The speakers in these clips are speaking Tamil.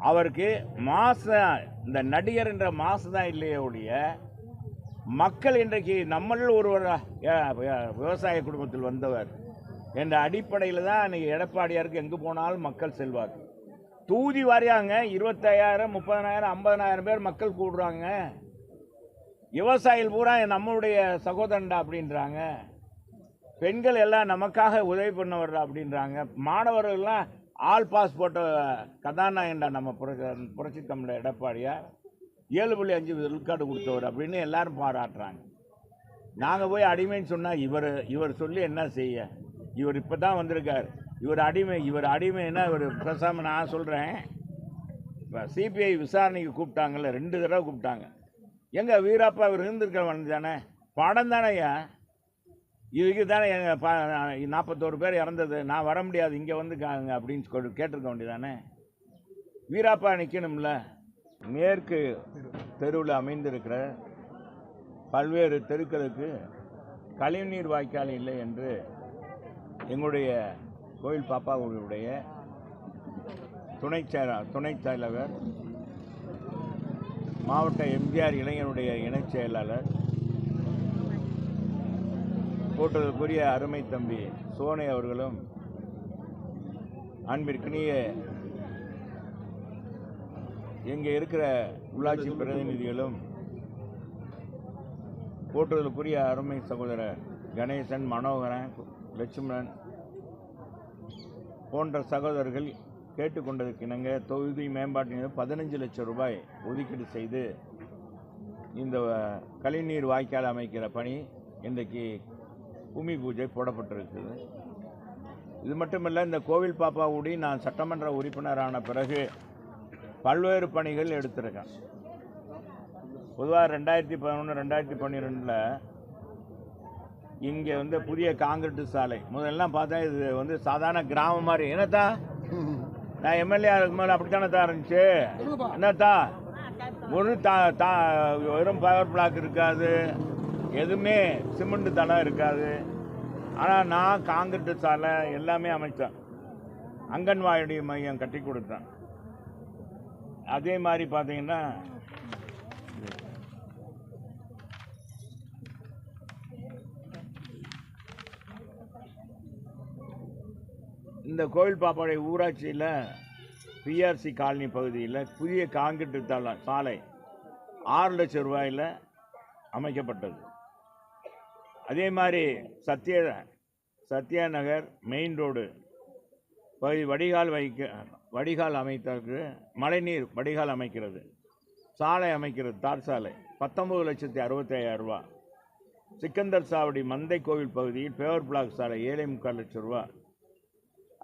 அவருக்கு மாசம் இந்த நடிகர் என்ற மாசு தான் இல்லையே ஒழிய மக்கள் இன்றைக்கு நம்மளில் ஒருவர் விவசாய குடும்பத்தில் வந்தவர் என்ற அடிப்படையில் தான் இன்றைக்கி எடப்பாடியாருக்கு எங்கே போனாலும் மக்கள் செல்வாக்கு. தூதி வாரியாங்க 25,000 30,000 50,000 பேர் மக்கள் கூடுறாங்க. விவசாயிகள் பூரா நம்மளுடைய சகோதரன்டா அப்படின்றாங்க. பெண்கள் எல்லாம் நமக்காக உதவி பண்ணவர்டா அப்படின்றாங்க. மாணவர்கள்லாம் ஆல் பாஸ் போட்ட கதாநாயகன்டா நம்ம புரட்சி தமிழர் எடப்பாடியார் 7.5 விழுக்காடு கொடுத்தவர் அப்படின்னு எல்லாரும் பாராட்டுறாங்க. நாங்கள் போய் அடிமைன்னு சொன்னால் இவர் சொல்லி என்ன செய்ய? இவர் இப்போ தான் வந்திருக்கார். இவர் அடிமைன்னா இவர் பேசாமல் நான் சொல்கிறேன். இப்போ சிபிஐ விசாரணைக்கு கூப்பிட்டாங்கல்ல, 2 தடவை கூப்பிட்டாங்க. எங்க வீராப்பா இவர் இருந்திருக்க தானே, படம் தானே ஐயா, இதுக்கு தானே எங்கள் 41 பேர் இறந்தது, நான் வர முடியாது இங்கே வந்துக்காங்க அப்படின்னு கேட்டிருக்க வேண்டியதானே. வீராப்பா நிற்கணும்ல. மேற்கு தெருவில் அமைந்திருக்கிற பல்வேறு தெருக்களுக்கு கழிவுநீர் வாய்க்கால் இல்லை என்று எங்களுடைய கோவில் பாப்பாவுடைய துணைத் தலைவர், மாவட்ட எம்ஜிஆர் இளைஞருடைய இணைச் செயலாளர், போற்றதற்குரிய அருமை தம்பி சோனை அவர்களும், அன்பிற்கினிய இங்கே இருக்கிற உள்ளாட்சி பிரதிநிதிகளும், போற்றுதலுக்குரிய அருமை சகோதரர் கணேசன், மனோகரன், லட்சுமணன் போன்ற சகோதரர்கள் கேட்டுக்கொண்டதற்கு இணங்க தொகுதி மேம்பாட்டின் 15 லட்சம் ரூபாய் ஒதுக்கீடு செய்து இந்த கழிவுநீர் வாய்க்கால் அமைக்கிற பணி இன்றைக்கு பூமி பூஜை போடப்பட்டிருக்குது. இது மட்டுமல்ல, இந்த கோவில் பாப்பாவுடி நான் சட்டமன்ற உறுப்பினரான பிறகு பல்வேறு பணிகள் எடுத்திருக்கேன். பொதுவாக 2011 2012 இங்கே புதிய காங்கிரீட் சாலை முதல்லாம் பார்த்தா இது சாதாரண கிராமம் மாதிரி. என்னத்தா நான் எம்எல்ஏ அதுக்கு மேலே அப்படித்தானே தான் இருந்துச்சு. என்னத்தா ஒரு வெறும் பவர் பிளாக் இருக்காது, எதுவுமே சிமெண்ட் தளம் இருக்காது. ஆனால் நான் காங்கிரீட் சாலை எல்லாமே அமைச்சேன். அங்கன்வாடி மையம் கட்டி கொடுத்தேன். அதே மாதிரி பார்த்தீங்கன்னா இந்த கோவில் பாப்பாடைய ஊராட்சியில் பிஆர்சி காலனி பகுதியில் புதிய காங்கிரீட் சாலை 6 லட்சம் ரூபாயில் அமைக்கப்பட்டது. அதே மாதிரி சத்யா நகர் மெயின் ரோடு பகுதி வடிகால் அமைத்தற்கு, மழைநீர் வடிகால் அமைக்கிறது, சாலை அமைக்கிறது, தார் சாலை 19,65,000 ரூபா. சிக்கந்தர் சாவடி மந்தை கோவில் பகுதியில் பேவர் பிளாக் சாலை 7.25 லட்சம் ரூபா.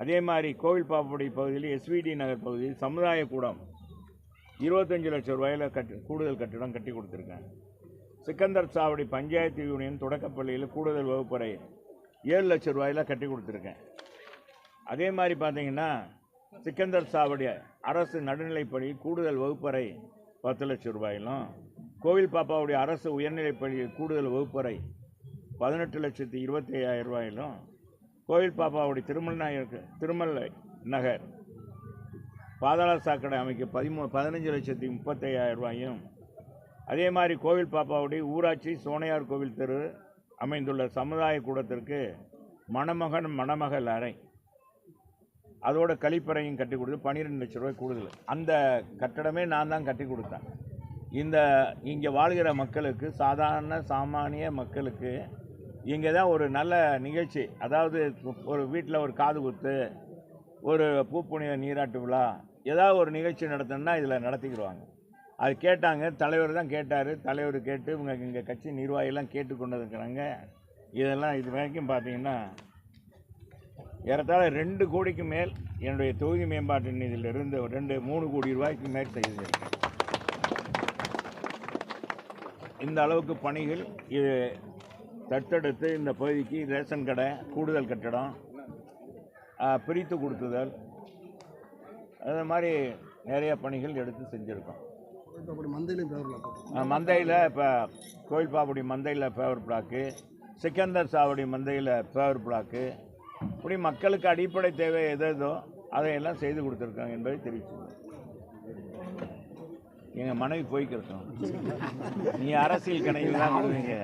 அதே மாதிரி கோவில் பாப்படி பகுதியில் எஸ்விடி நகர் பகுதியில் சமுதாய கூடம் 25 லட்சம் ரூபாயில் கூடுதல் கட்டிடம் கட்டி கொடுத்துருக்காங்க. சிக்கந்தர் சாவடி பஞ்சாயத்து யூனியன் தொடக்கப்பள்ளியில் கூடுதல் வகுப்பறை 7 லட்சம் ரூபாயில் கட்டி கொடுத்துருக்கேன். அதே மாதிரி பார்த்தீங்கன்னா சிக்கந்தர் சாவடி அரசு நடுநிலைப்பள்ளி கூடுதல் வகுப்பறை 10 லட்சம் ரூபாயிலும், கோவில் பாப்பாவுடைய அரசு உயர்நிலைப்பள்ளி கூடுதல் வகுப்பறை 18,25,000 ரூபாயிலும், கோவில் பாப்பாவுடைய திருமலை நகர் பாதாள சாக்கடை அமைக்க 15,35,000 ரூபாயும், அதே மாதிரி கோவில் பாப்பாவுடைய ஊராட்சி சோனையார் கோவில் தெரு அமைந்துள்ள சமுதாய கூடத்திற்கு மணமகள் அறை, அதோட கழிப்பறையும் கட்டி கொடுத்து 12 லட்சம் ரூபாய் கூடுதல். அந்த கட்டடமே நான் தான் கட்டி கொடுத்தேன். இங்கே வாழ்கிற மக்களுக்கு, சாமானிய மக்களுக்கு இங்கே தான் ஒரு நல்ல நிகழ்ச்சி, அதாவது ஒரு வீட்டில் ஒரு காது குத்து, ஒரு பூப்புனித நீராட்டு விழா, ஏதாவது ஒரு நிகழ்ச்சி நடத்தணும்னா இதில் நடத்திக்கிடுவாங்க. அது கேட்டாங்க, தலைவர் தான் கேட்டார். தலைவர் கேட்டு இங்கே கட்சி நிர்வாகிகள்லாம் கேட்டுக்கொண்டு இருக்கிறாங்க. இதெல்லாம் இது வரைக்கும் பார்த்தீங்கன்னா ஏறத்தாழ 2 கோடிக்கு மேல் என்னுடைய தொகுதி மேம்பாட்டு நிதியிலிருந்து 3 கோடி ரூபாய்க்கு மேல் செய்து இந்த அளவுக்கு பணிகள் இது தத்தெடுத்து இந்த பகுதிக்கு ரேஷன் கடை, கூடுதல் கட்டடம், பிரித்து கொடுத்துதல், அது மாதிரி நிறைய பணிகள் எடுத்து செஞ்சுருக்கோம். மந்தையில் இப்போ கோவில் பாப்படி மந்தையில் பேவர் பிளாக்கு, சிக்கந்தர் சாவடி மந்தையில் பேவர் பிளாக்கு, இப்படி மக்களுக்கு அடிப்படை தேவை எதோ அதையெல்லாம் செய்து கொடுத்துருக்காங்க என்பதை தெரிவிச்சுள்ளோம். எங்கள் மனைவி போய்க்கிறோம். நீ அரசியல் கணக்கில் தான் விடுவீங்க.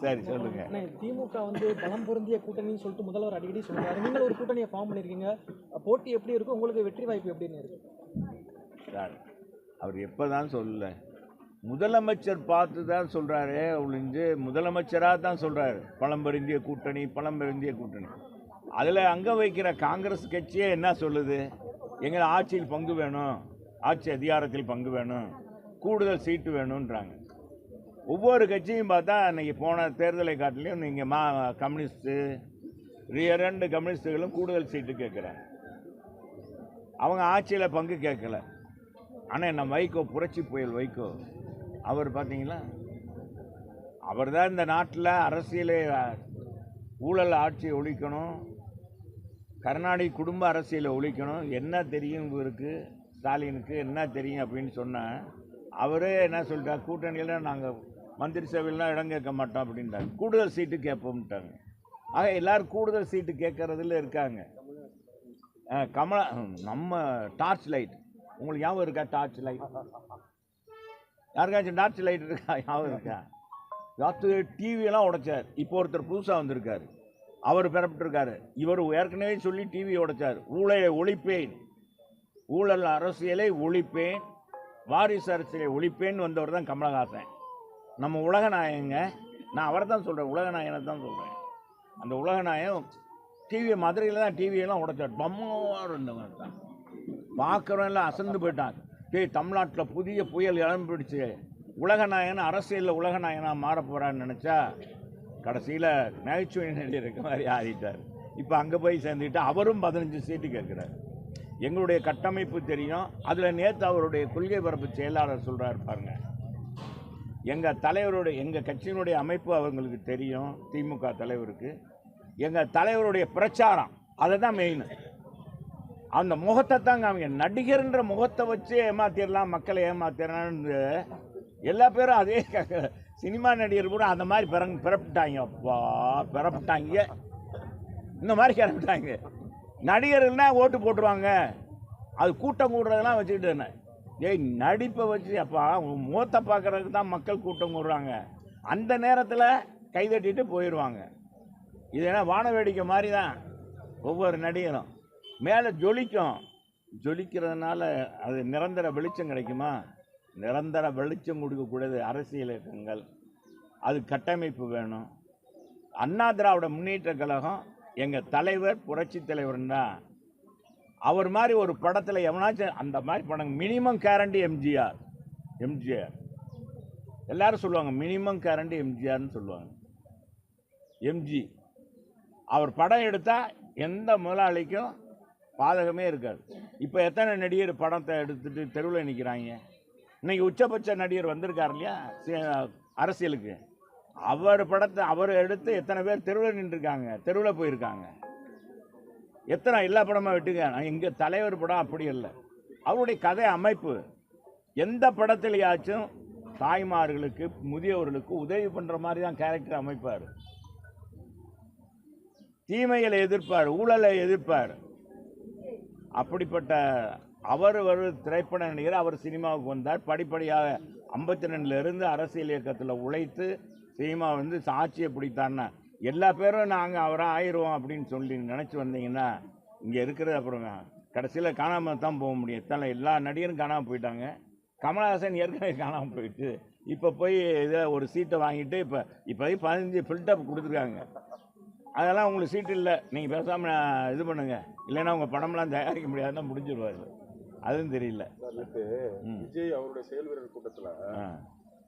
சரி சொல்லுங்க. திமுக வந்து பலம் பொருந்திய கூட்டணின்னு சொல்லிட்டு முதல்வர் அடிக்கடி சொல்றாரு. நீங்கள் ஒரு கூட்டணியை ஃபார்ம் பண்ணியிருக்கீங்க. போட்டி எப்படி இருக்கும், உங்களுக்கு வெற்றி வாய்ப்பு எப்படின்னு இருக்கு? சார் அவர் எப்போதான் சொல்லல, முதலமைச்சர் பார்த்து தான் சொல்கிறாரு ஒழிஞ்சு முதலமைச்சராக தான் சொல்கிறாரு பலம் பொருந்திய கூட்டணி, பலம் பொருந்திய கூட்டணி. அதில் அங்கே வைக்கிற காங்கிரஸ் கட்சியே என்ன சொல்லுது, எங்களை ஆட்சியில் பங்கு வேணும், ஆட்சி அதிகாரத்தில் பங்கு வேணும், கூடுதல் சீட்டு வேணுன்றாங்க. ஒவ்வொரு கட்சியும் பார்த்தா இன்றைக்கி போன தேர்தலை காட்டிலையும் நீங்கள் கம்யூனிஸ்ட்டு 2 கம்யூனிஸ்ட்டுகளும் கூடுதல் சீட்டு கேட்குறாங்க. அவங்க ஆட்சியில் பங்கு கேட்கல. ஆனால் நம்ம வைகோ, புரட்சி புயல் வைகோ, அவர் பார்த்தீங்களா, அவர் தான் இந்த நாட்டில் அரசியலை ஊழல் ஆட்சியை ஒழிக்கணும், கருணாநிதி குடும்ப அரசியலை ஒழிக்கணும். என்ன தெரியும் இவருக்கு, ஸ்டாலினுக்கு என்ன தெரியும் அப்படின்னு சொன்னால் அவரே என்ன சொல்லிட்டார், கூட்டணியில் நாங்கள் மந்திரி சபையெல்லாம் இடம் கேட்க மாட்டோம் அப்படின்ட்டாங்க, கூடுதல் சீட்டு கேட்போம்ட்டாங்க. ஆக எல்லோரும் கூடுதல் சீட்டு கேட்கறதுல இருக்காங்க. கமலா நம்ம டார்ச் லைட், உங்களுக்கு ஞாபகம் இருக்கா? டார்ச் லைட் யாருக்காச்சும் டார்ச் லைட் இருக்கா? ஞாபகம் இருக்கா? டிவியெல்லாம் உடைச்சார். இப்போ ஒருத்தர் புதுசாக வந்திருக்காரு, அவர் பெறப்பட்டிருக்காரு. இவர் ஏற்கனவே சொல்லி டிவி உடைச்சார். ஊழலை ஒழிப்பேன், ஊழல் அரசியலை ஒழிப்பேன், வாரிசு அரசியலை ஒழிப்பேன்னு வந்தவர் தான் கமலஹாசன். நம்ம உலகநாயகங்க, நான் அவரை தான் சொல்கிறேன், உலகநாயகனை தான் சொல்கிறேன். அந்த உலகநாயகம் டிவி மதுரையில் தான் டிவியெல்லாம் உடைச்சார். பம்மாவாக இருந்தவங்க தான் பார்க்குறோம், எல்லாம் அசந்து போயிட்டாங்க. தமிழ்நாட்டில் புதிய புயல் இளம்பிடிச்சு உலகநாயகன் அரசியலில் உலகநாயகனாக மாற போகிறான்னு நினச்சா கடைசியில் நகைச்சுவை நடிகர் இருக்க மாதிரி ஆடிட்டார். இப்போ அங்கே போய் சேர்ந்துக்கிட்டு அவரும் 15 சீட்டு கேட்குறாரு. எங்களுடைய கட்டமைப்பு தெரியும். அதில் நேற்று அவருடைய கொள்கை பரப்பு செயலாளர் சொல்கிறார் பாருங்க, எங்கள் தலைவருடைய, எங்கள் கட்சியினுடைய அமைப்பு அவங்களுக்கு தெரியும், திமுக தலைவருக்கு. எங்கள் தலைவருடைய பிரச்சாரம் அதை தான் மெயின். அந்த முகத்தை தாங்க அவங்க நடிகர்ன்ற முகத்தை வச்சு ஏமாத்திடலாம், மக்களை ஏமாத்திடலான்னு எல்லா பேரும் அதே சினிமா நடிகர் கூட அந்த மாதிரி பிறப்பிட்டாங்க. அப்பா பிறப்பிட்டாங்க, இந்த மாதிரி கிளம்பிட்டாங்க. நடிகர்கள்னா ஓட்டு போட்டுருவாங்க, அது கூட்டம் கூடுறதெல்லாம் வச்சுக்கிட்டு என்ன நடிப்பை வச்சு அப்பா முகத்தை பார்க்குறதுக்கு தான் மக்கள் கூட்டம் கூடுறாங்க. அந்த நேரத்தில் கைதட்டிட்டு போயிடுவாங்க. இது என்ன வான வேடிக்கை மாதிரி தான். ஒவ்வொரு நடிகரும் மேலே ஜொலிக்கும், ஜொலிக்கிறதுனால அது நிரந்தர வெளிச்சம் கிடைக்குமா? நிரந்தர வெளிச்சம் கொடுக்கக்கூடாது அரசியல் இயக்கங்கள், அது கட்டமைப்பு வேணும். அண்ணா திராவிட முன்னேற்ற கழகம் எங்கள் தலைவர் புரட்சி தலைவர்னா அவர் மாதிரி ஒரு படத்தில் எவனாச்சும் அந்த மாதிரி படம் மினிமம் கேரண்டி எம்ஜிஆர் எல்லாரும் சொல்லுவாங்க, மினிமம் கேரண்டி எம்ஜிஆர்னு சொல்லுவாங்க. எம்ஜி அவர் படம் எடுத்தால் எந்த முதலாளிக்கும் பாதகமே இருக்காது. இப்போ எத்தனை நடிகர் படத்தை எடுத்துட்டு தெருவில் நிற்கிறாங்க. இன்னைக்கு உச்சபட்ச நடிகர் வந்திருக்கார் இல்லையா அரசியலுக்கு, அவர் படத்தை அவர் எடுத்து எத்தனை பேர் தெருவில் நின்றுருக்காங்க, தெருவில் போயிருக்காங்க. எத்தனை எல்லா படமாக விட்டுருக்காங்க. எங்கள் தலைவர் படம் அப்படி இல்லை. அவருடைய கதை அமைப்பு எந்த படத்துலையாச்சும் தாய்மார்களுக்கு முதியவர்களுக்கு உதவி பண்ணுற மாதிரி தான் கேரக்டர் அமைப்பார். தீமைகளை எதிர்ப்பார், ஊழலை எதிர்ப்பார். அப்படிப்பட்ட அவர் ஒரு திரைப்பட நடிகர். அவர் சினிமாவுக்கு வந்தார். படிப்படியாக 52லேருந்து அரசியல் இயக்கத்தில் உழைத்து சினிமா வந்து சாட்சியை பிடித்தான்னா எல்லா பேரும் நாங்கள் அவராக ஆயிடுவோம் அப்படின்னு சொல்லி நினச்சி வந்தீங்கன்னா இங்கே இருக்கிறது அப்புறம் கடைசியில் காணாமல் தான் போக முடியும். எத்தனை எல்லா நடிகரும் காணாமல் போயிட்டாங்க. கமலஹாசன் ஏற்கனவே காணாமல் போயிட்டு இப்போ போய் இதில் ஒரு சீட்டை வாங்கிட்டு இப்போ 15 ஃபில்டப் கொடுத்துருக்காங்க. அதெல்லாம் உங்களுக்கு சீட்டு இல்லை, நீங்கள் பேசாமல் இது பண்ணுங்கள், இல்லைன்னா உங்கள் படம்லாம் தயாரிக்க முடியாதுன்னா முடிஞ்சிடுவார். அதுவும் தெரியல. விஜய் அவருடைய செயல் வீரர் கூட்டத்தில்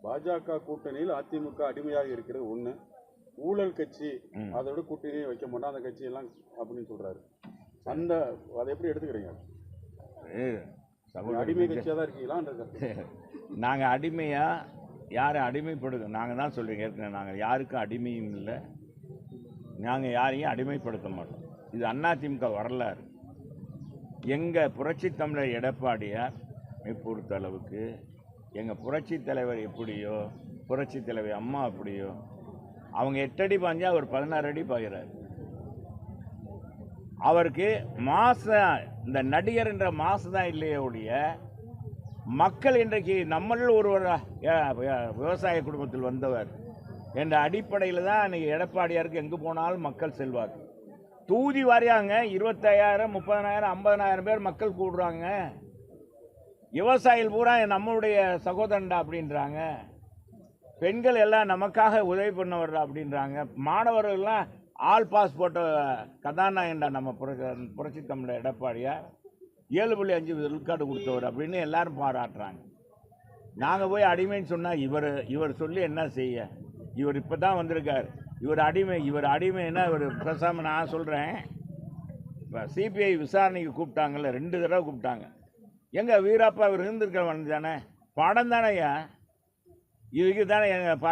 பாஜக கூட்டணியில் அதிமுக அடிமையாக இருக்கிறது ஒன்று, ஊழல் கட்சி அதோட கூட்டணியை வைக்க மாட்டோம் அந்த கட்சியெல்லாம் அப்படின்னு சொல்கிறாரு. அதை எப்படி எடுத்துக்கிறீங்க? அடிமை கட்சியாக தான் இருக்கீங்களா? நாங்கள் அடிமையாக யாரை அடிமைப்படுத்த, நாங்கள் தான் சொல்கிறீங்க ஏற்கனவே, நாங்கள் யாருக்கும் அடிமையும் இல்லை, நாங்கள் யாரையும் அடிமைப்படுத்த மாட்டோம். இது அதிமுக வரலாறு. எங்கள் புரட்சி தமிழர் எடப்பாடியார் பொறுத்த அளவுக்கு எங்கள் புரட்சி தலைவர் எப்படியோ, புரட்சி தலைவர் அம்மா அப்படியோ, அவங்க 8 அடி பாஞ்சா அவர் 16 அடி பாய்கிறார். அவருக்கு மாசம் இந்த நடிகர் என்ற மாசு தான் இல்லையே ஒழிய மக்கள் இன்றைக்கு நம்மளில் ஒருவர் விவசாய குடும்பத்தில் வந்தவர் என்ற அடிப்படையில் தான் இன்னைக்கு எடப்பாடியாருக்கு எங்கே போனாலும் மக்கள் செல்வாக்கு. தூதி வாரியாங்க 25,000 30,000 50,000 பேர் மக்கள் கூடுறாங்க. விவசாயிகள் பூரா நம்மளுடைய சகோதரன்டா அப்படின்றாங்க. பெண்கள் எல்லாம் நமக்காக உதவி பண்ணவர்டா அப்படின்றாங்க. மாணவர்கள்லாம் ஆல் பாஸ் போட்ட கதாநாயகன்டா நம்ம புரட்சி தமிழர் எடப்பாடியார் 7.5 விழுக்காடு கொடுத்தவர் அப்படின்னு எல்லாரும் பாராட்டுறாங்க. நாங்கள் போய் அடிமைன்னு சொன்னால் இவர் சொல்லி என்ன செய்ய? இவர் இப்போ தான் வந்திருக்கார். இவர் அடிமைன்னா இவர் பேசாமல் நான் சொல்கிறேன். இப்போ சிபிஐ விசாரணைக்கு கூப்பிட்டாங்கல்ல, 2 தடவை கூப்பிட்டாங்க. எங்க வீராப்பா இவர் இருந்திருக்க தானே, படம் தானேயா, இதுக்கு தானே எங்கள்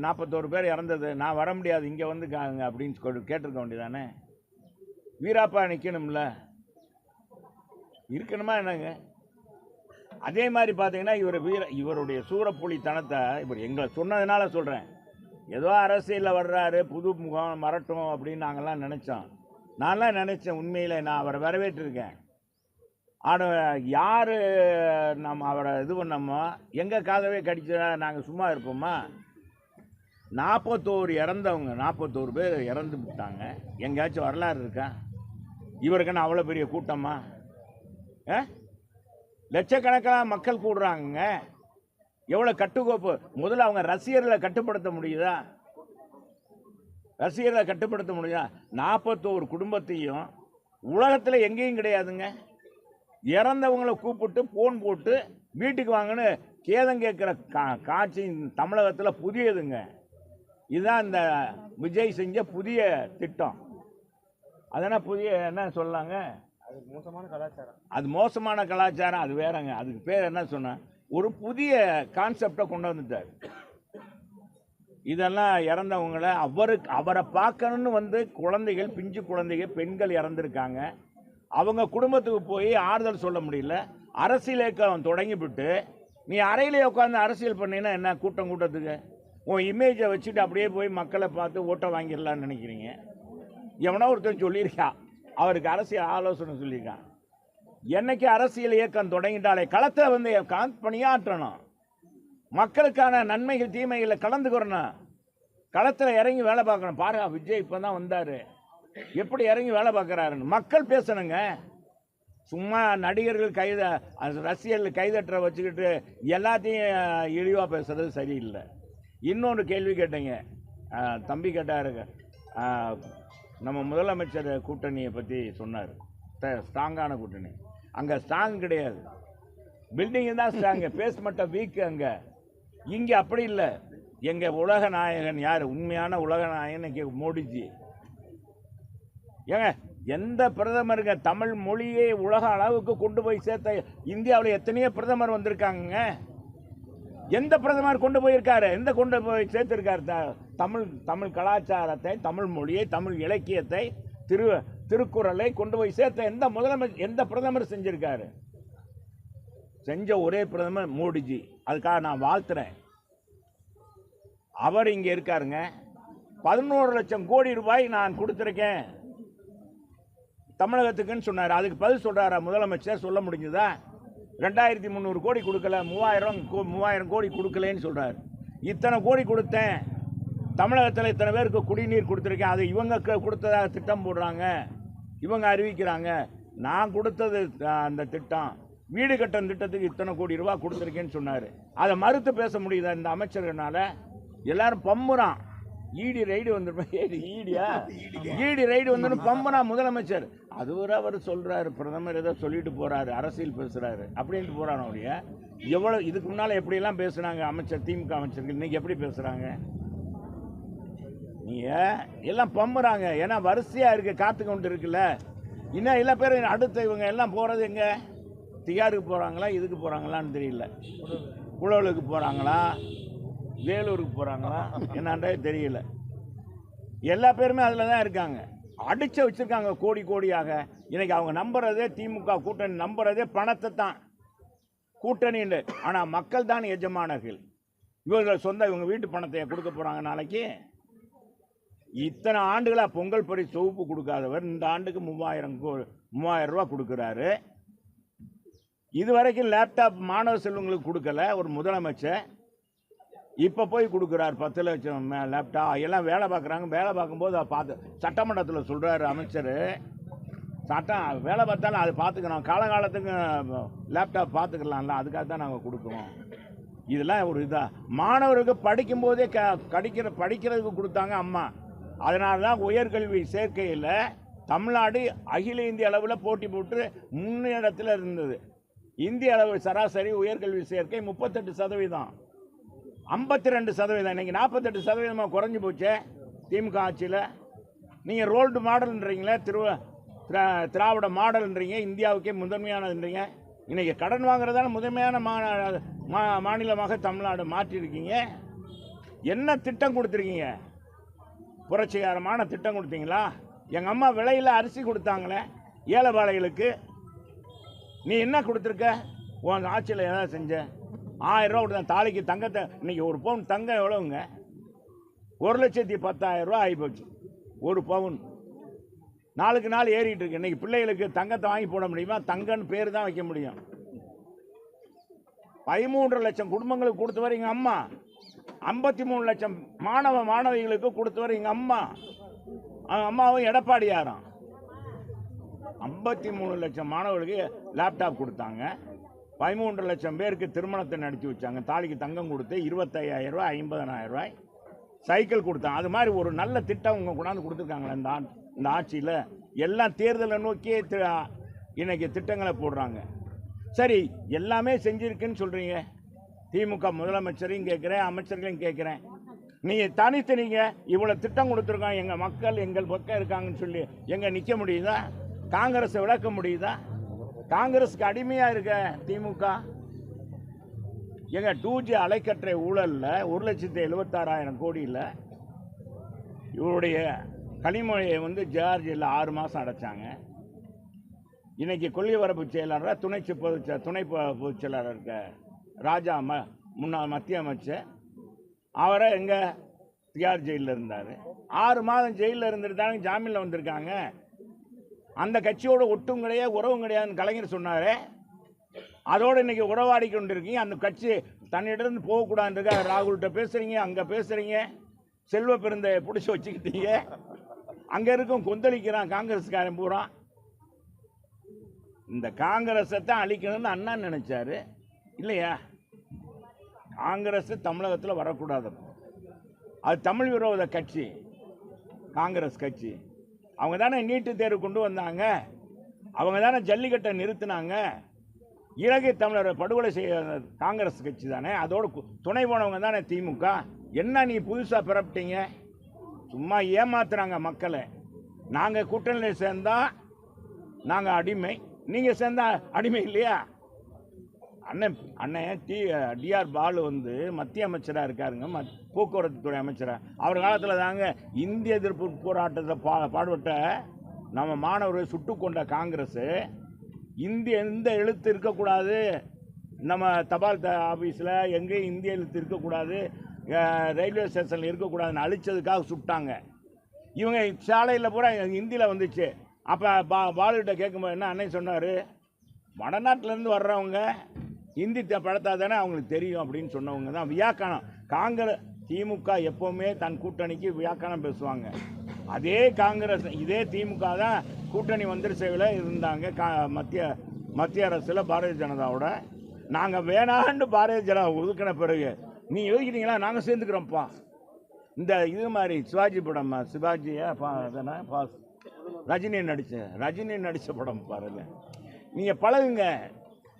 41 பேர் இறந்தது, நான் வர முடியாது இங்கே வந்துக்காங்க அப்படின்னு கேட்டிருக்க வேண்டியதானே. வீராப்பா நிற்கணும்ல, இருக்கணுமா என்னங்க? அதே மாதிரி பார்த்தீங்கன்னா இவருடைய சூரப்புலித்தனத்தை இவர் எங்களை சொன்னதுனால சொல்கிறேன். ஏதோ அரசியலில் வர்றாரு, புது முகம் மறட்டும் அப்படின்னு நாங்கள்லாம் நினச்சோம். நான்லாம் நினச்சேன், உண்மையில் நான் அவரை வரவேற்றிருக்கேன். ஆனால் யார் நம்ம அவரை இது பண்ணோமோ எங்கள் காதவே கடிச்சா நாங்கள் சும்மா இருப்போமா? 41 இறந்தவங்க, 41 பேர் இறந்து விட்டாங்க. எங்கேயாச்சும் வரலாறு இருக்கா? இவருக்குன்னு அவ்வளோ பெரிய கூட்டமா? லட்சக்கணக்கான மக்கள் கூடுறாங்க. எவ்வளோ கட்டுக்கோப்பு? முதல்ல அவங்க ரசிகர்களை கட்டுப்படுத்த முடியுதா? 41 குடும்பத்தையும் உலகத்தில் எங்கேயும் கிடையாதுங்க. இறந்தவங்களை கூப்பிட்டு ஃபோன் போட்டு வீட்டுக்கு வாங்கன்னு கேதம் கேட்குற காட்சி தமிழகத்தில் புதியதுங்க. இதுதான் இந்த விஜய் செஞ்ச புதிய திட்டம். அதனால் புதிய என்ன சொல்லலாங்க? அது மோசமான கலாச்சாரம். அது மோசமான கலாச்சாரம், அது வேறங்க. அதுக்கு பேர் என்ன சொன்ன, ஒரு புதிய கான்செப்டை கொண்டு வந்துட்டார். இதெல்லாம் இறந்தவங்கள அவரை பார்க்கணுன்னு வந்து குழந்தைகள், பிஞ்சு குழந்தைகள், பெண்கள் இறந்துருக்காங்க. அவங்க குடும்பத்துக்கு போய் ஆறுதல் சொல்ல முடியல. அரசியல் இயக்கம் தொடங்கிவிட்டு நீ அறையிலே உட்காந்து அரசியல் பண்ணினா என்ன? கூட்டத்துக்கு உன் இமேஜை வச்சுட்டு அப்படியே போய் மக்களை பார்த்து ஓட்டை வாங்கிடலான்னு நினைக்கிறீங்க. எவனோ ஒருத்தர் சொல்லியிருக்கா, அவருக்கு அரசியல் ஆலோசனை சொல்லியிருக்கான். என்னைக்கு அரசியல் இயக்கம் தொடங்கிட்டாலே களத்தில் வந்து பணியாற்றணும், மக்களுக்கான நன்மைகள் தீமைகளை கலந்துக்கிறணும், களத்தில் இறங்கி வேலை பார்க்கணும். பாருங்க, விஜய் இப்போ தான் வந்தார், எப்படி இறங்கி வேலை பார்க்குறாருன்னு மக்கள் பேசணுங்க. சும்மா நடிகர்கள் ரசிகர்கள் கைதட்டுற வச்சுக்கிட்டு எல்லாத்தையும் இழிவாக பேசுறது சரியில்லை. இன்னொன்று கேள்வி கேட்டீங்க, தம்பி கேட்டாருங்க, நம்ம முதலமைச்சர் கூட்டணியை பற்றி சொன்னார், ஸ்ட்ராங்கான கூட்டணி. அங்கே ஸ்ட்ராங் கிடையாது, பில்டிங்கு தான் ஸ்ட்ராங்கு, பேஸ் மட்டும் வீக்கு. இங்கே அப்படி இல்லை. எங்கள் உலக நாயகன் யார்? உண்மையான உலக நாயகன் இங்கே மோடிஜி. ஏங்க, எந்த பிரதமருங்க தமிழ் மொழியை உலக அளவுக்கு கொண்டு போய் சேர்த்த? இந்தியாவில் எத்தனையோ பிரதமர் வந்திருக்காங்க. எந்த பிரதமர் கொண்டு போயிருக்காரு? கொண்டு போய் சேர்த்திருக்காரு? தமிழ் கலாச்சாரத்தை, தமிழ் மொழியை, தமிழ் இலக்கியத்தை, திருக்குறளை கொண்டு போய் சேர்த்த எந்த பிரதமர் செஞ்சிருக்காரு? செஞ்ச ஒரே பிரதமர் மோடிஜி. அதுக்காக நான் வாழ்த்துறேன். அவர் இங்கே இருக்காருங்க. 11 லட்சம் கோடி ரூபாய் நான் கொடுத்துருக்கேன் தமிழகத்துக்குன்னு சொன்னார். அதுக்கு பதில் சொல்றாரா முதலமைச்சர்? சொல்ல முடிஞ்சதா? 2300 கோடி கொடுக்கல, 3000 கோடி கொடுக்கலன்னு சொல்றாரு. இத்தனை கோடி கொடுத்தேன், தமிழகத்தில் இத்தனை பேருக்கு குடிநீர் கொடுத்துருக்கேன், அது இவங்க கொடுத்ததாக திட்டம் போடுறாங்க, இவங்க அறிவிக்கிறாங்க. நான் கொடுத்தது அந்த திட்டம், வீடு கட்டும் திட்டத்துக்கு இத்தனை கோடி ரூபாய் கொடுத்துருக்கேன்னு சொன்னார். அதை மறுத்து பேச முடியுதா இந்த அமைச்சர்களால? எல்லாரும் பம்புறான். ஈடி ரைடு வந்துருப்பேன், ஈடி ரைடு வந்து பம்புறான் முதலமைச்சர். அது ஒரு அவர் சொல்றாரு, பிரதமர் ஏதோ சொல்லிட்டு போறாரு, அரசியல் பேசுறாரு அப்படின்ட்டு போறான். அவருடைய எவ்வளவு இதுக்கு முன்னால எப்படியெல்லாம் பேசுனாங்க அமைச்சர், திமுக அமைச்சர்கள், இன்னைக்கு எப்படி பேசுறாங்க? நீங்க எல்லாம் பம்புறாங்க. ஏன்னா வரிசையா இருக்கு, காத்து கொண்டு இருக்குல்ல. இன்னும் எல்லா பேரும் அடுத்த இவங்க எல்லாம் போறது எங்க? திகாருக்கு போறாங்களா, இதுக்கு போறாங்களான்னு தெரியல. குளவலுக்கு போறாங்களா, வேலூருக்கு போறாங்களா, என்னன்றே தெரியல. எல்லா பேருமே அதில் தான் இருக்காங்க, அடிச்சு வச்சிருக்காங்க கோடி கோடியாக. இன்னைக்கு அவங்க நம்புறதே, திமுக கூட்டணி நம்புறதே பணத்தை தான், கூட்டணின்னு. ஆனால் மக்கள் தான் எஜமானர்கள். இவங்க வீட்டு பணத்தை கொடுக்க போறாங்க நாளைக்கு. இத்தனை ஆண்டுகளாக பொங்கல் பரிசு தொகுப்பு கொடுக்காதவர் இந்த ஆண்டுக்கு 3000 ரூபா கொடுக்குறாரு. இதுவரைக்கும் லேப்டாப் மாணவ செல்வங்களுக்கு கொடுக்கல ஒரு முதலமைச்சர். இப்போ போய் கொடுக்குறாரு 10 லட்சம் லேப்டாப். எல்லாம் வேலை பார்க்குறாங்க. வேலை பார்க்கும்போது அதை பார்த்து சட்டமன்றத்தில் சொல்கிறாரு அமைச்சர், சட்டம் வேலை பார்த்தாலும் அதை பார்த்துக்கிறோம், காலகாலத்துக்கு லேப்டாப் பார்த்துக்கலாம்ல, அதுக்காக தான் நாங்கள் கொடுக்குறோம். இதெல்லாம் ஒரு இதாக மாணவருக்கு படிக்கும்போதே படிக்கிறதுக்கு கொடுத்தாங்க அம்மா. அதனால தான் உயர்கல்வி சேர்க்கையில் தமிழ்நாடு அகில இந்திய அளவில் போட்டி போட்டு முன்னிடத்தில் இருந்தது. இந்திய அளவு சராசரி உயர்கல்வி சேர்க்கை 38%, 52%. இன்னைக்கு 48% குறைஞ்சி போச்சே திமுக ஆட்சியில். நீங்கள் ரோல்டு மாடல்ன்றீங்களே, திராவிட மாடல்ன்றீங்க, இந்தியாவுக்கே முதன்மையானதுன்றீங்க. இன்றைக்கி கடன் வாங்குறதான முதன்மையான மாநிலமாக தமிழ்நாடு மாற்றிருக்கீங்க. என்ன திட்டம் கொடுத்துருக்கீங்க? புரட்சிகரமான திட்டம் கொடுத்தீங்களா? எங்கள் அம்மா விலையில் அரிசி கொடுத்தாங்களே ஏழைபாளைகளுக்கு, நீ என்ன கொடுத்துருக்க? உன் ஆட்சியில் ஏதாவது செஞ்ச? 1000 ரூபா கொடுத்தேன் தாலிக்கு. தங்கத்தை இன்னைக்கு ஒரு பவுன் தங்கம் எவ்வளவுங்க? 1,10,000 ரூபா ஆகிப்போச்சு ஒரு பவுன். நாளுக்கு நாள் ஏறிட்டு இருக்கு. இன்னைக்கு பிள்ளைகளுக்கு தங்கத்தை வாங்கி போட முடியுமா? தங்கன்னு பேர் தான் வைக்க முடியும். 13 லட்சம் குடும்பங்களுக்கு கொடுத்தவர் எங்கள் அம்மா. 53 லட்சம் மாணவிகளுக்கு கொடுத்தவர் எங்கள் அம்மா. அம்மாவும் எடப்பாடியாராம். 53 லட்சம் மாணவர்களுக்கு லேப்டாப் கொடுத்தாங்க. 13 லட்சம் பேருக்கு திருமணத்தை நடத்தி வச்சாங்க. தாலிக்கு தங்கம் கொடுத்து 25,000 ரூபாய் 50,000 ரூபாய் சைக்கிள் கொடுத்தாங்க. அது மாதிரி ஒரு நல்ல திட்டம் உங்க கொண்டாந்து கொடுத்துருக்காங்களே இந்த ஆட்சியில். எல்லாம் தேர்தலை நோக்கியே இன்னைக்கு திட்டங்களை போடுறாங்க. சரி, எல்லாமே செஞ்சிருக்குன்னு சொல்றீங்க. திமுக முதலமைச்சரையும் கேட்குறேன், அமைச்சர்களையும் கேட்குறேன். நீங்கள் தனித்து நீங்கள் இவ்வளோ திட்டம் கொடுத்துருக்கோம், எங்கள் மக்கள் எங்கள் பக்கம் இருக்காங்கன்னு சொல்லி எங்கே நிற்க முடியுதா? காங்கிரஸை விளக்க முடியுதா? காங்கிரஸுக்கு அடிமையாக இருக்க திமுக. எங்க 2G அலைக்கற்றை ஊழலில் 1,76,000 கோடியில் இவருடைய கனிமொழியை ஜார்ஜில் 6 மாதம் அடைச்சாங்க. இன்னைக்கு கொள்கை வரப்பு செயலாளராக துணை பொதுச் செயலாளர் இருக்க ராஜா முன்னாள் மத்திய அமைச்சர், அவரை எங்க திகார் ஜெயிலில் இருந்தார். 6 மாதம் ஜெயிலில் இருந்துட்டு ஜாமீனில் வந்திருக்காங்க. அந்த கட்சியோட ஒட்டும் கிடையாது, உறவும் கிடையாதுன்னு கலைஞர் சொன்னார். அதோடு இன்னைக்கு உறவாடி கொண்டு இருக்கீங்க. அந்த கட்சி தன்னிடம் போகக்கூடாதுன்றா ராகுல்கிட்ட பேசுறீங்க, அங்கே பேசுறீங்க. செல்வ பெருந்தை பிடிச்சி வச்சுக்கிட்டீங்க. அங்கே இருக்கும் கொந்தளிக்கிறான் காங்கிரஸ்காரன் பூரா. இந்த காங்கிரஸை தான் அழிக்கணும்னு அண்ணா நினைச்சாரு இல்லையா? காங்கிரஸ் தமிழகத்தில் வரக்கூடாது. அது தமிழ் விரோத கட்சி காங்கிரஸ் கட்சி. அவங்க தானே நீட்டு தேர்வு கொண்டு வந்தாங்க, அவங்க தானே ஜல்லிக்கட்டை நிறுத்தினாங்க. இலங்கை தமிழரை படுகொலை செய்ய காங்கிரஸ் கட்சி தானே. அதோடு துணை போனவங்க தானே திமுக. என்ன நீ புதுசாக பிறப்பிட்டீங்க? சும்மா ஏமாத்துறாங்க மக்களை. நாங்கள் கூட்டணியில் சேர்ந்தா நாங்கள் அடிமை, நீங்கள் சேர்ந்தா அடிமை இல்லையா? அண்ணன் டிஆர் பாலு மத்திய அமைச்சராக இருக்காருங்க, போக்குவரத்து துறை அமைச்சராக. அவர் காலத்தில் தாங்க இந்திய எதிர்ப்பு போராட்டத்தை பாடுபட்ட நம்ம மாணவர்களை சுட்டு கொண்ட காங்கிரஸ் எந்த எழுத்து இருக்கக்கூடாது, நம்ம தபால் ஆஃபீஸில் எங்கேயும் இந்திய எழுத்து இருக்கக்கூடாது, ரயில்வே ஸ்டேஷனில் இருக்கக்கூடாதுன்னு அழிச்சதுக்காக சுட்டாங்க. இவங்க சாலையில் பூரா ஹிந்தியில் வந்துச்சு. அப்போ பாலுகிட்ட கேட்கும்போது என்ன அன்னை சொன்னார், வடநாட்டிலேருந்து வர்றவங்க ஹிந்தி படத்தா தானே அவங்களுக்கு தெரியும் அப்படின்னு சொன்னவங்க தான் வியாக்கணம். காங்கிரஸ் திமுக எப்போவுமே தன் கூட்டணிக்கு வியாக்கணம் பேசுவாங்க. அதே காங்கிரஸ் இதே திமுக தான் கூட்டணி சேவையில் இருந்தாங்க மத்திய அரசில் பாரதிய ஜனதாவோட. நாங்கள் வேணாண்டு பாரதிய ஜனதா ஒதுக்கின பிறகு நீ ஒதுக்கிட்டீங்களா, நாங்கள் சேர்ந்துக்கிறோம்ப்பா. இந்த இது மாதிரி சிவாஜி படம், சிவாஜியை ரஜினி நடித்த படம் பாருங்க. நீங்கள் பழகுங்க,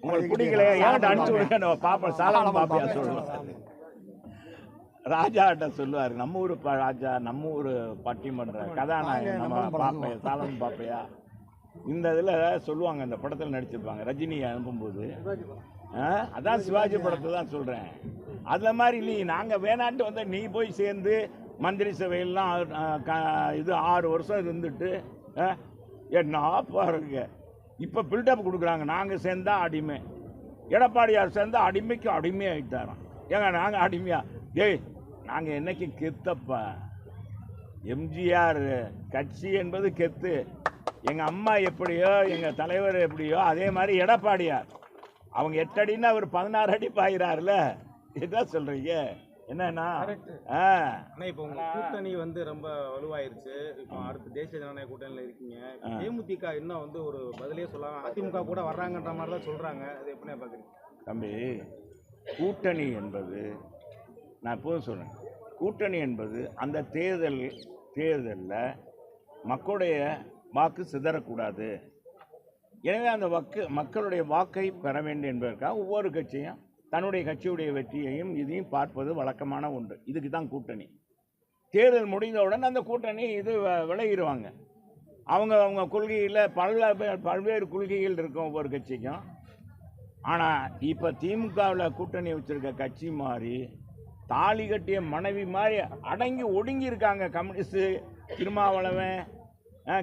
உங்களுக்கு பிடிக்கல ஏன்ட்ட அனுப்பிச்சு விடுங்க, பாப்பா சாதாரண பாப்பையா சொல்லுவோம். ராஜாட்ட சொல்லுவார், நம்ம ஊர் ராஜா நம்ம ஊர் பட்டிமன்ற கதாநாயகன் நம்ம பாப்பையா சாலன் பாப்பையா. இந்த இதில் சொல்லுவாங்க, இந்த படத்தில் நடிச்சிருப்பாங்க ரஜினியை அனுப்பும்போது. அதான் சிவாஜி படத்தை தான் சொல்கிறேன். அதில் மாதிரி இல்லையே, நாங்கள் வேணான்ட்டு நீ போய் சேர்ந்து மந்திரி சபையெல்லாம் இது 6 வருஷம் இருந்துட்டு என்ன பாருங்க இப்போ பில்டப் கொடுக்குறாங்க. நாங்கள் சேர்ந்தா அடிமை, எடப்பாடியார் சேர்ந்தா அடிமைக்கு அடிமையாகிட்டாராம். ஏங்க நாங்கள் அடிமையா? ஏய் நாங்கள் என்னைக்கு கெத்தப்பா, எம்ஜிஆர் கட்சி என்பது கெத்து. எங்கள் அம்மா எப்படியோ எங்கள் தலைவர் எப்படியோ அதே மாதிரி எடப்பாடியார். அவங்க 8 அடின்னா அவர் 16 அடி பாயிறாருல. இதுதான் சொல்றீங்க என்னன்னா? ஆனா இப்போ உங்க கூட்டணி வந்து ரொம்ப வலுவாயிருச்சு. இப்போ அடுத்து தேசிய ஜனநாயக கூட்டணியில இருக்கீங்க. தேமுதிக இன்னும் வந்து ஒரு பதிலே சொல்லாம அதிமுக கூட வர்றாங்கன்ற மாதிரி தான் சொல்றாங்க. அது எப்படி பாக்குறீங்க? தம்பி, கூட்டணி என்பது நான் எப்போதும் சொல்றேன், கூட்டணி என்பது அந்த தேர்தலில் மக்களுடைய வாக்கு சிதறக்கூடாது. எனவே அந்த மக்களுடைய வாக்கை பெற வேண்டும் என்பதற்காக ஒவ்வொரு கட்சியும் தன்னுடைய கட்சியுடைய வெற்றியையும் இதையும் பார்ப்பது வழக்கமான ஒன்று. இதுக்கு தான் கூட்டணி. தேர்தல் முடிந்தவுடன் அந்த கூட்டணி இது விலகிடுவாங்க. அவங்க கொள்கையில் பல்வேறு கொள்கைகள் இருக்கும் ஒவ்வொரு கட்சிக்கும். ஆனால் இப்போ திமுகவில் கூட்டணி வச்சிருக்க கட்சி மாதிரி தாலி கட்டிய மனைவி மாதிரி அடங்கி ஒடுங்கி இருக்காங்க. கம்யூனிஸ்ட், திருமாவளவன்,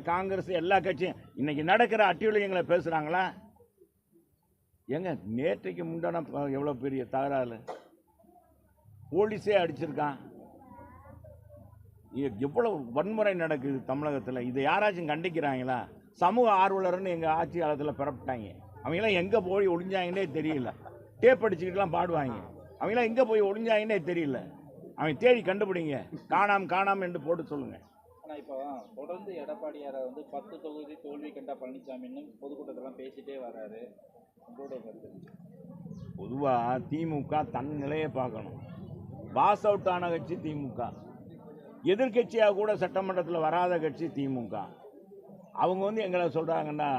காங்கிரஸ், எல்லா கட்சியும் இன்னைக்கு நடக்கிற அட்டிவிலியங்களை பேசுகிறாங்களா? ஏங்க நேற்றைக்கு முண்டான எவ்வளோ பெரிய தகராறு, போலீஸே அடிச்சிருக்கான். எவ்வளவு வன்முறை நடக்குது தமிழகத்தில். இதை யாராச்சும் கண்டிக்கிறாங்களா? சமூக ஆர்வலர்னு எங்கள் ஆட்சி காலத்தில் பிறப்பிட்டாங்க. அவங்களாம் எங்கே போய் ஒளிஞ்சாங்கன்னே தெரியல. டேப் அடிச்சுக்கிட்டுலாம் பாடுவாங்க. அவங்களாம் எங்கே போய் ஒளிஞ்சாங்கன்னே தெரியல. அவங்க தேடி கண்டுபிடிங்க. காணாம் என்று போட்டு சொல்லுங்கள். ஆனால் இப்போ தொடர்ந்து எடப்பாடியாரை வந்து 10 தொகுதி தோல்வி கண்ட பழனிசாமின்னு பொதுக்கூட்டத்தெல்லாம் பேசிட்டே வர்றாரு. உங்களுடைய கருத்து? பொதுவாக திமுக தன் நிலையை பார்க்கணும். பாஸ் அவுட் ஆன கட்சி திமுக. எதிர்கட்சியாக கூட சட்டமன்றத்தில் வராத கட்சி திமுக. அவங்க வந்து எங்களை சொல்கிறாங்கன்னா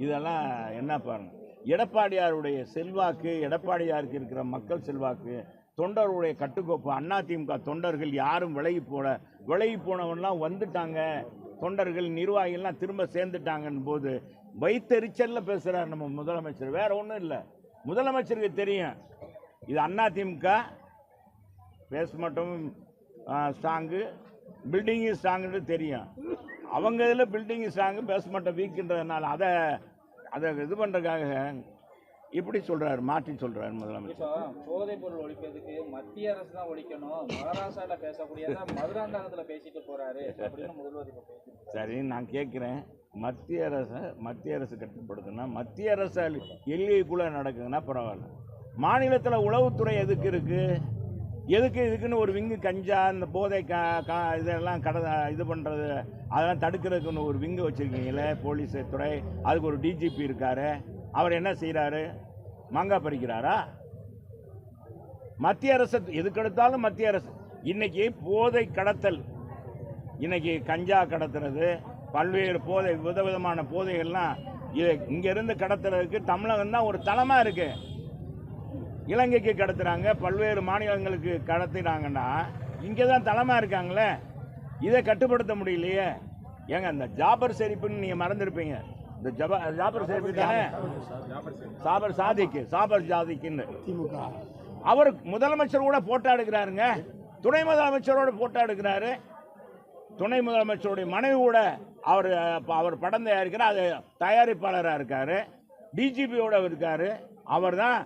இதெல்லாம் என்ன பாருங்க. எடப்பாடியாருடைய செல்வாக்கு, எடப்பாடியாருக்கு இருக்கிற மக்கள் செல்வாக்கு, தொண்டருடைய கட்டுக்கோப்பு, அதிமுக தொண்டர்கள் யாரும் விலகி போனவன்லாம் வந்துட்டாங்க, தொண்டர்கள் நிர்வாகிகள்லாம் திரும்ப சேர்ந்துட்டாங்கன்னு போது வைத்தறிச்சலில் பேசுகிறார் நம்ம முதலமைச்சர். வேற ஒன்றும் இல்லை. முதலமைச்சருக்கு தெரியும் இது அதிமுக பேச மட்டும் ஸ்ட்ராங்கு, பில்டிங்கு ஸ்ட்ராங்குன்னு தெரியும். அவங்க இதில் பில்டிங்கு ஸ்ட்ராங்கு பேச மாட்டோம் வீக்குன்றதுனால அதை இது பண்ணுறதுக்காக இப்படி சொல்கிறார், மாற்றி சொல்கிறார் முதலமைச்சர். இப்போ போதைப் பொருள் ஒழிப்பதுக்கு மத்திய அரசு தான் ஒழிக்கணும், மகாராஷ்டிராவில் பேசக்கூடியதான் மதுராந்தகத்தில் பேசிட்டு போகிறாரு அப்படின்னு முதல்வர் இப்போ பேசுகிறார். சரி, நான் கேட்குறேன், மத்திய அரசு கட்டுப்படுத்துனா மத்திய அரசு எல்லைக்குள்ளே நடக்குதுன்னா பரவாயில்ல. மாநிலத்தில் உளவுத்துறை எதுக்கு இருக்குது? இதுக்குன்னு ஒரு விங்கு கஞ்சா இந்த போதை இதெல்லாம் இது பண்ணுறது அதெல்லாம் தடுக்கிறதுக்குன்னு ஒரு விங்கு வச்சுருக்கீங்களே போலீஸ் துறை. அதுக்கு ஒரு டிஜிபி இருக்கார். அவர் என்ன செய்கிறாரு? மாங்காய் பறிக்கிறாரா? மத்திய அரசு எதுக்கெடுத்தாலும் மத்திய அரசு. இன்னைக்கு போதை கடத்தல், இன்னைக்கு கஞ்சா கடத்துறது, பல்வேறு போதை விதவிதமான போதைகள்லாம் இங்கேருந்து கடத்துறதுக்கு தமிழகம் தான் ஒரு தளமாக இருக்குது. இலங்கைக்கு கடத்துறாங்க, பல்வேறு மாநிலங்களுக்கு கடத்துறாங்கன்னா இங்கே தான் தளமாக இருக்காங்களே. இதை கட்டுப்படுத்த முடியலையே. ஏங்க அந்த ஜாபர் ஷெரீஃப்னு நீங்கள் மறந்துருப்பீங்க. இந்த ஜாபர் ஷெரீஃப் தானே, சாபர் சாதிக்குன்னு அவர் முதலமைச்சர் கூட போட்டோ எடுக்கிறாருங்க. துணை முதலமைச்சரோட போட்டோ எடுக்கிறாரு. துணை முதலமைச்சருடைய மனைவி கூட அவர் படம் தயாரிக்கிறார். அது தயாரிப்பாளராக இருக்காரு. டிஜிபியோட இருக்காரு. அவர் தான்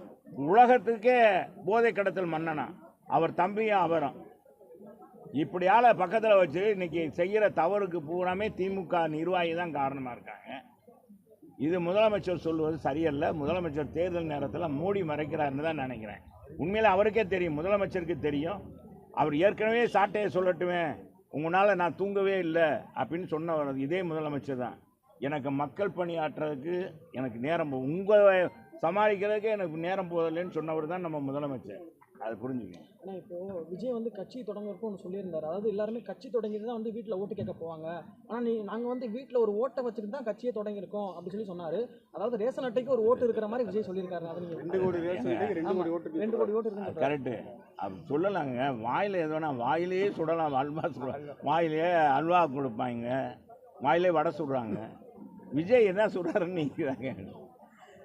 உலகத்துக்கே போதை கடத்தல் மன்னனா. அவர் தம்பியும் அவரும் இப்படியால பக்கத்தில் வச்சு இன்னைக்கு செய்கிற தவறுக்கு பூராமே திமுக நிர்வாகி தான் காரணமாக இருக்காங்க. இது முதலமைச்சர் சொல்வது சரியல்ல. முதலமைச்சர் தேர்தல் நேரத்தில் மூடி மறைக்கிறாருன்னு தான் நினைக்கிறேன். உண்மையில் அவருக்கே தெரியும், முதலமைச்சருக்கு தெரியும். அவர் ஏற்கனவே சாட்டையை சொல்லட்டுமே, உங்களால் நான் தூங்கவே இல்லை அப்படின்னு சொன்னவர் இதே முதலமைச்சர் தான். எனக்கு மக்கள் பணியாற்றுறதுக்கு எனக்கு நேரம் உங்களை சமாளிக்கிறதுக்கு எனக்கு நேரம் போதில்லைன்னு சொன்னவர் தான் நம்ம முதலமைச்சர். அது புரிஞ்சுக்கணும். ஆனால் இப்போது விஜய் வந்து கட்சி தொடங்குறப்போ ஒன்று சொல்லியிருந்தார். அதாவது எல்லாருமே கட்சி தொடங்கிட்டு தான் வந்து வீட்டில் ஓட்டு கேட்க போவாங்க. ஆனால் நாங்கள் வந்து வீட்டில் ஒரு ஓட்டை வச்சுட்டு தான் கட்சியை தொடங்கியிருக்கோம் அப்படின்னு சொன்னார். அதாவது ரேஷன் அட்டைக்கு ஒரு ஓட்டு இருக்கிற மாதிரி விஜய் சொல்லியிருக்காரு. அது நீங்கள் 2 கோடி ரேஷன் அட்டைக்கு 2 கோடி ஓட்டு இருக்கு. கரெக்டு. அப்படி சொல்லலாங்க. வாயில் எதுனா வாயிலேயே சுடலாம். அல்வா சுடுறாங்க, வாயிலே அல்வா கொடுப்பாங்க, வாயிலே வடை சுடுறாங்க. விஜய் என்ன சுடுறாருன்னு நிற்கிறாங்க.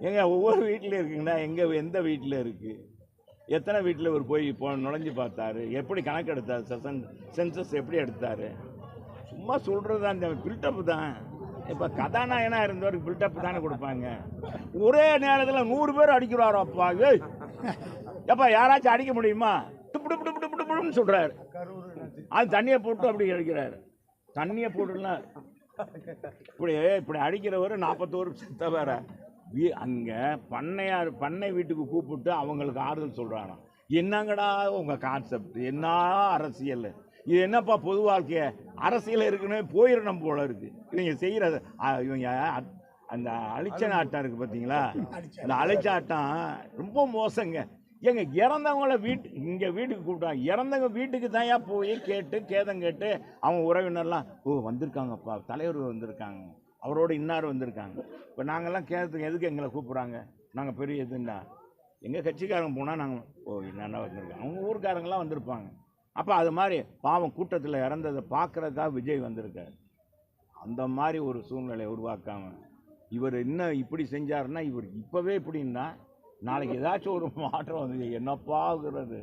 எங்க ஒவ்வொரு வீட்டில் இருக்குங்கண்ணா. எந்த வீட்டில் இருக்குது? எத்தனை வீட்டில் ஒரு போய் நுழைஞ்சு பார்த்தாரு? எப்படி கணக்கு எடுத்தார்? சென்சஸ் எப்படி எடுத்தார்? சும்மா சொல்கிறது தான், இந்த பில்டப்பு தான். இப்போ கதாநாயகனாக இருந்தவருக்கு பில்டப் தானே கொடுப்பாங்க. ஒரே நேரத்தில் 100 பேர் அடிக்கிறாரோ அப்பா. எப்பா யாராச்சும் அடிக்க முடியுமா? டுப்புன்னு சொல்கிறாரு. அது தண்ணியை போட்டு அப்படி அடிக்கிறாரு. தண்ணியை போட்டுலாம் இப்படி இப்படி அடிக்கிறவர் 41 செத்த வேற அங்கே பண்ணை வீட்டுக்கு கூப்பிட்டு அவங்களுக்கு ஆறுதல் சொல்கிறாங்க. என்னங்கடா உங்கள் கான்செப்ட், என்ன அரசியல் இது, என்னப்பா பொது வாழ்க்கைய அரசியல் இருக்குன்னு போயிடணும் போல இருக்கு. இவங்க செய்கிறது இவங்க அந்த அழிச்சன ஆட்டம் இருக்குது பார்த்தீங்களா, அந்த அழிச்ச ஆட்டம் ரொம்ப மோசங்க. ஏங்க இறந்தவங்கள இங்கே வீட்டுக்கு கூப்பிட்டாங்க, இறந்தவங்க வீட்டுக்கு தாயா போய் கேட்டு கேதம் கேட்டு அவங்க உறவினர்லாம் வந்திருக்காங்கப்பா, தலைவர் வந்திருக்காங்க, அவரோட இன்னார் வந்திருக்காங்க. இப்போ நாங்கள்லாம் கேட்கறதுக்கு எதுக்கு எங்களை கூப்பிட்றாங்க, நாங்கள் பெரிய இதுன்னா எங்கள் கட்சிக்காரங்க போனால் நாங்கள் என்னென்ன வந்திருக்காங்க, அவங்க ஊருக்காரங்களாம் வந்திருப்பாங்க. அப்போ அது மாதிரி பாவம் கூட்டத்தில் இறந்ததை பார்க்குறதுக்காக விஜய் வந்திருக்கார். அந்த மாதிரி ஒரு சூழ்நிலையை உருவாக்காமல் இவர் இன்னும் இப்படி செஞ்சாருன்னா, இவர் இப்போவே இப்படின்னா நாளைக்கு ஏதாச்சும் ஒரு மாற்றம் வந்து என்னப்பாகிறது.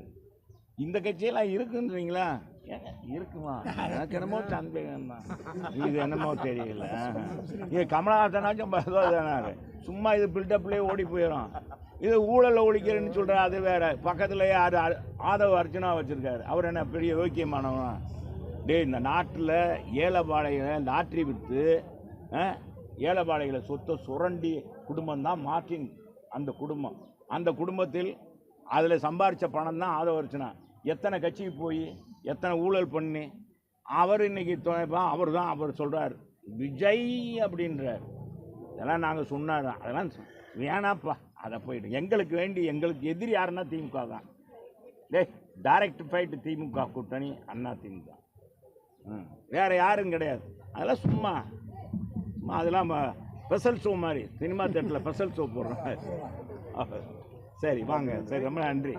இந்த கட்சியெல்லாம் இருக்குன்றீங்களா? ஏங்க இருக்குமா? எனக்கு என்னமோ சந்தேகம் தான், இது என்னமோ தெரியல. இது கமலஹாசனாச்சும் தானே சும்மா இது பில்டப்லேயே ஓடி போயிடும். இது ஊழலை ஒழிக்கிறேன்னு சொல்கிற அது வேற. பக்கத்துலேயே ஆதவ அர்ச்சனா வச்சுருக்காரு, அவர் என்ன பெரிய யோக்கியமானவனா? இந்த நாட்டில் ஏழைப்பாளைகளை லாட்ரி விற்று ஏழைப்பாளைகளை சொத்தை சுரண்டி குடும்பம் தான் மார்ட்டின். அந்த குடும்பத்தில் அதில் சம்பாரித்த பணம் தான் ஆதவ அர்ச்சனா. எத்தனை கட்சிக்கு போய் எத்தனை ஊழல் பண்ணி அவர் இன்னைக்கு துணைப்பான். அவர் சொல்கிறார் விஜய் அப்படின்றார். இதெல்லாம் நாங்கள் சொன்னார், அதெல்லாம் வேணாப்பா, அதை போயிட்டு எங்களுக்கு எதிரி யாருன்னா திமுக தான். டைரக்ட் ஃபைட்டு திமுக கூட்டணி, அண்ணா திமுக, வேற யாரும் கிடையாது. அதெல்லாம் சும்மா அதெல்லாம் ஸ்பெஷல் ஷோ மாதிரி சினிமா தேட்டரில் ஸ்பெஷல் ஷோ போடுறோம். சரி வாங்க, சரி ரொம்ப நன்றி.